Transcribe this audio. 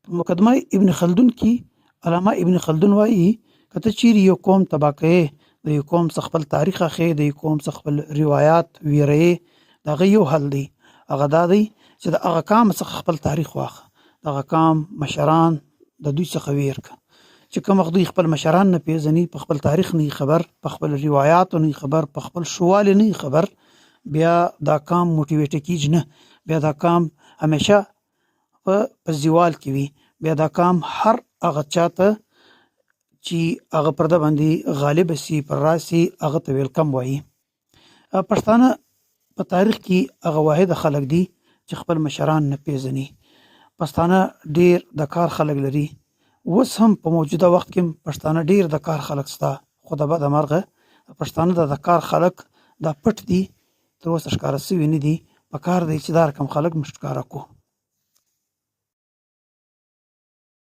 مقدمه ابن خلدون کې علامه ابن خلدون وایي که ته چیرې یو قوم تباه کوې، د یو قوم څخه خپل تاریخ اخلي، د یو قوم څخه خپل روایات ویروي، د هغه یو حل دی، هغه دا دی چې د هغه قام څخه خپل تاریخ واخله، د هغه قام مشران د دوی څخه ویر کړه چې کوم وخت دوی خپل مشران نه پیژني، په خپل تاریخ نه خبر، په خپل روایاتو نه خبر، په خپل شوال نه خبر، بیا دا قام موټیویټ کیږي نه، بیا دا قام همیشه په زوال کې وي، بیا دا قام هر هغه چاته چې هغه پر ده باندې غالب سي پر راسي هغه ته ویلکم وایي. پښتانه په تاریخ کې هغه واحد خلک دي چې خپل مشران نه پیژني. پښتانه ډیر د کار خلک لري، اوس هم په موجوده وخت کې پښتانه ډیر د کار خلک ستا، خو د بده مرغه پښتانه د کار خلک دا پټ دي، تر اوسه ښکاره سوي نه دي. په کار دی چې دا رقم خلک موږ ښکاره کړو.